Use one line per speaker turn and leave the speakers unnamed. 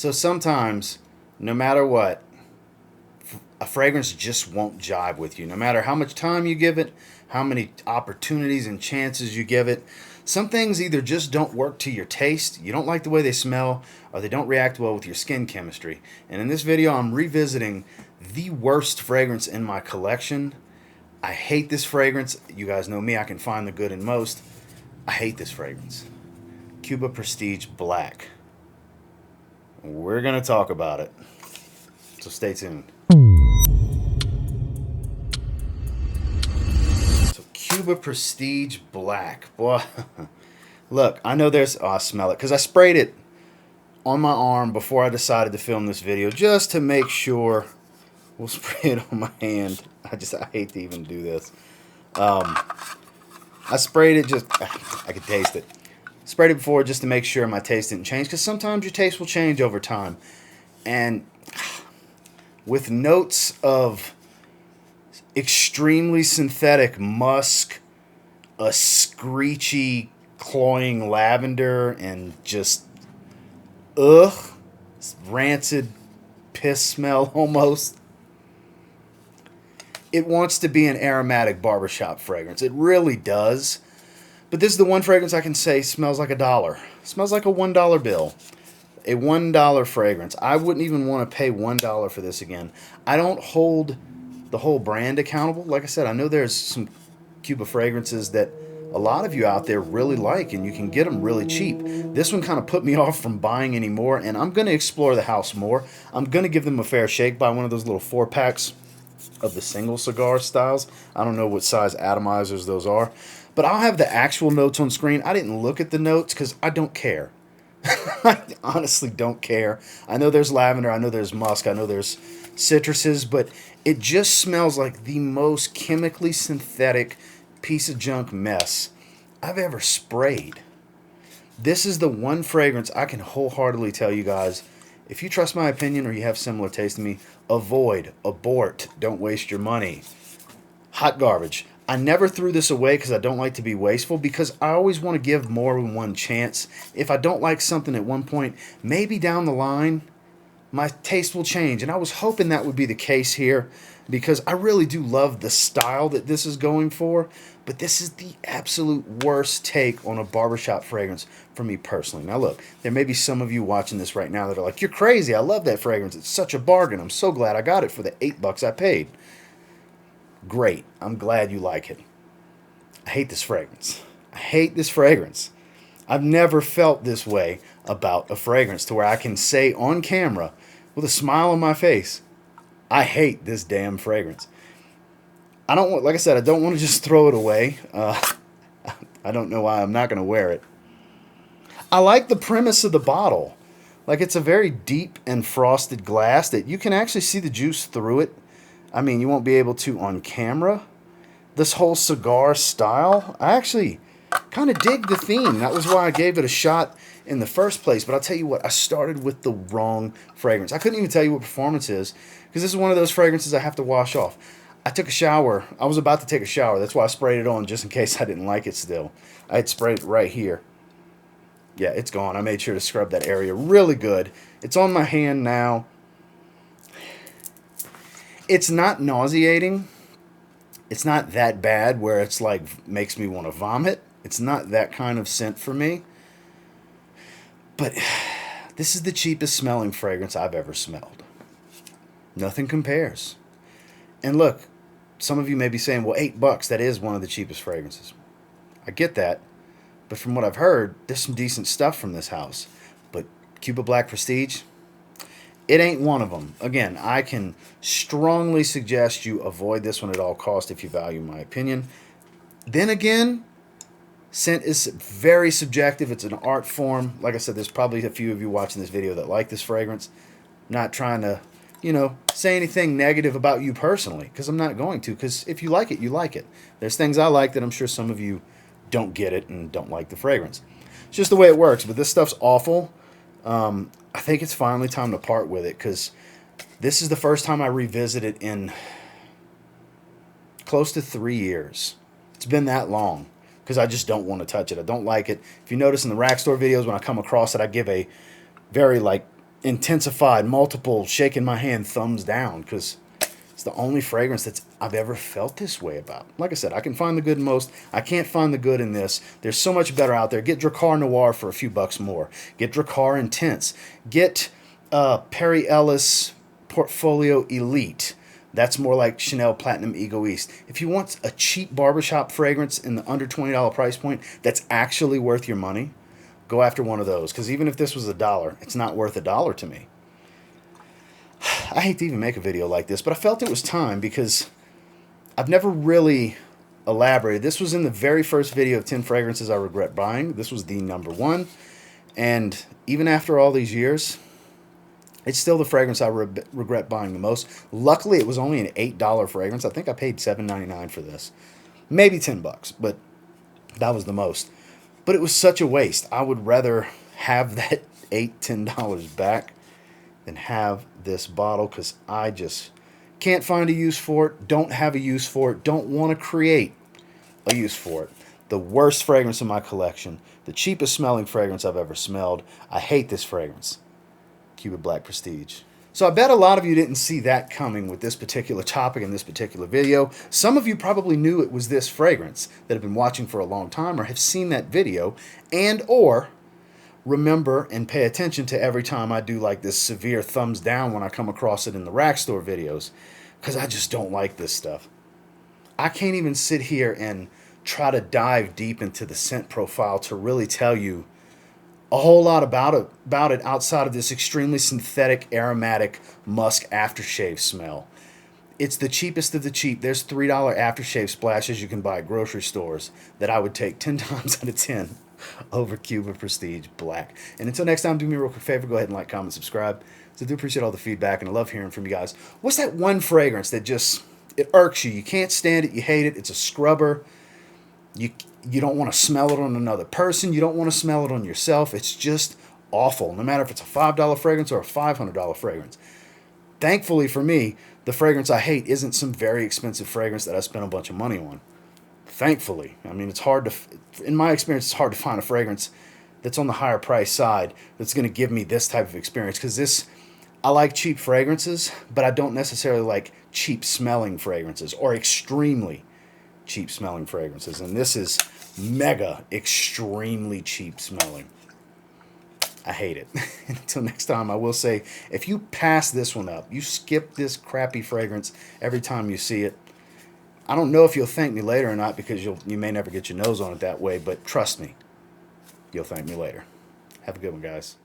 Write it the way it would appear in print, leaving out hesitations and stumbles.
So sometimes, no matter what, a fragrance just won't jive with you. No matter how much time you give it, how many opportunities and chances you give it, some things either just don't work to your taste, you don't like the way they smell, or they don't react well with your skin chemistry. And in this video, I'm revisiting the worst fragrance in my collection. I hate this fragrance. You guys know me, I can find the good in most. I hate this fragrance. Cuba Prestige Black. We're going to talk about it. So stay tuned. So Cuba Prestige Black. Boy, look, I know there's... Oh, I smell it. Because I sprayed it on my arm before I decided to film this video. Just to make sure. We'll spray it on my hand. I hate to even do this. I sprayed it just... I could taste it. Sprayed it before just to make sure my taste didn't change. Because sometimes your taste will change over time. And with notes of extremely synthetic musk, a screechy, cloying lavender, and just rancid piss smell almost. It wants to be an aromatic barbershop fragrance. It really does. But this is the one fragrance I can say smells like $1. Smells like a $1 bill. A $1 fragrance. I wouldn't even want to pay $1 for this again. I don't hold the whole brand accountable. Like I said, I know there's some Cuba fragrances that a lot of you out there really like, and you can get them really cheap. This one kind of put me off from buying any more, and I'm going to explore the house more. I'm going to give them a fair shake, buy one of those little 4-packs of the single cigar styles. I don't know what size atomizers those are, but I'll have the actual notes on screen. I didn't look at the notes because I don't care. I honestly don't care. I know there's lavender, I know there's musk, I know there's citruses, but it just smells like the most chemically synthetic piece of junk mess I've ever sprayed. This is the one fragrance I can wholeheartedly tell you guys, if you trust my opinion or you have similar taste to me, avoid, abort, don't waste your money. Hot garbage. I never threw this away because I don't like to be wasteful, because I always want to give more than one chance. If I don't like something at one point, maybe down the line, my taste will change. And I was hoping that would be the case here, because I really do love the style that this is going for. But this is the absolute worst take on a barbershop fragrance for me personally. Now look, there may be some of you watching this right now that are like, you're crazy, I love that fragrance, it's such a bargain, I'm so glad I got it for the $8 I paid. Great, I'm glad you like it. I hate this fragrance. I hate this fragrance. I've never felt this way about a fragrance to where I can say on camera with a smile on my face, I hate this damn fragrance. I don't want, like I said, I don't want to just throw it away. I don't know why I'm not going to wear it. I like the premise of the bottle. Like, it's a very deep and frosted glass that you can actually see the juice through it. I mean, you won't be able to on camera. This whole cigar style, I actually kind of dig the theme. That was why I gave it a shot in the first place. But I'll tell you what, I started with the wrong fragrance. I couldn't even tell you what performance is, because this is one of those fragrances I have to wash off. I took a shower. I was about to take a shower. That's why I sprayed it on, just in case I didn't like it still. I had sprayed it right here. Yeah, it's gone. I made sure to scrub that area really good. It's on my hand now. It's not nauseating. It's not that bad where it's like makes me want to vomit. It's not that kind of scent for me. But this is the cheapest smelling fragrance I've ever smelled. Nothing compares. And look, some of you may be saying, well, $8, that is one of the cheapest fragrances. I get that. But from what I've heard, there's some decent stuff from this house. But Cuba Black Prestige, it ain't one of them. Again, I can strongly suggest you avoid this one at all costs if you value my opinion. Then again, scent is very subjective. It's an art form. Like I said, there's probably a few of you watching this video that like this fragrance. Not trying to, say anything negative about you personally, because I'm not going to. Because if you like it, you like it. There's things I like that I'm sure some of you don't get it and don't like the fragrance. It's just the way it works. But this stuff's awful. I think it's finally time to part with it, because this is the first time I revisit it in close to 3 years. It's been that long, because I just don't want to touch it. I don't like it. If you notice in the rack store videos, when I come across it, I give a very intensified, multiple, shaking my hand, thumbs down, because it's the only fragrance that I've ever felt this way about. Like I said, I can find the good in most. I can't find the good in this. There's so much better out there. Get Drakkar Noir for a few bucks more. Get Drakkar Intense. Get Perry Ellis Portfolio Elite. That's more like Chanel Platinum Egoiste. If you want a cheap barbershop fragrance in the under $20 price point that's actually worth your money, go after one of those. Because even if this was $1, it's not worth $1 to me. I hate to even make a video like this, but I felt it was time because I've never really elaborated. This was in the very first video of 10 fragrances I regret buying. This was the number one. And even after all these years, it's still the fragrance I regret buying the most. Luckily, it was only an $8 fragrance. I think I paid $7.99 for this. Maybe $10, but that was the most. But it was such a waste. I would rather have that $10 back than have this bottle, because I just can't find a use for it, don't have a use for it, don't want to create a use for it. The worst fragrance in my collection, the cheapest smelling fragrance I've ever smelled. I hate this fragrance. Cuba Black Prestige. So I bet a lot of you didn't see that coming with this particular topic in this particular video. Some of you probably knew it was this fragrance that have been watching for a long time or have seen that video, and or remember and pay attention to every time I do like this severe thumbs down when I come across it in the rack store videos, because I just don't like this stuff. I can't even sit here and try to dive deep into the scent profile to really tell you a whole lot about it outside of this extremely synthetic, aromatic musk aftershave smell. It's the cheapest of the cheap. There's $3 aftershave splashes you can buy at grocery stores that I would take 10 times out of 10 over Cuba Prestige Black. And until next time, do me a real quick favor. Go ahead and like, comment, subscribe. So I do appreciate all the feedback, and I love hearing from you guys. What's that one fragrance that just, it irks you? You can't stand it. You hate it. It's a scrubber. You don't want to smell it on another person. You don't want to smell it on yourself. It's just awful, no matter if it's a $5 fragrance or a $500 fragrance. Thankfully for me, the fragrance I hate isn't some very expensive fragrance that I spent a bunch of money on. Thankfully. I mean, it's hard to, in my experience, it's hard to find a fragrance that's on the higher price side that's going to give me this type of experience, because I like cheap fragrances, but I don't necessarily like cheap smelling fragrances or extremely cheap smelling fragrances. And this is mega extremely cheap smelling. I hate it. Until next time, I will say, if you pass this one up, you skip this crappy fragrance every time you see it, I don't know if you'll thank me later or not, because you may never get your nose on it that way, but trust me, you'll thank me later. Have a good one, guys.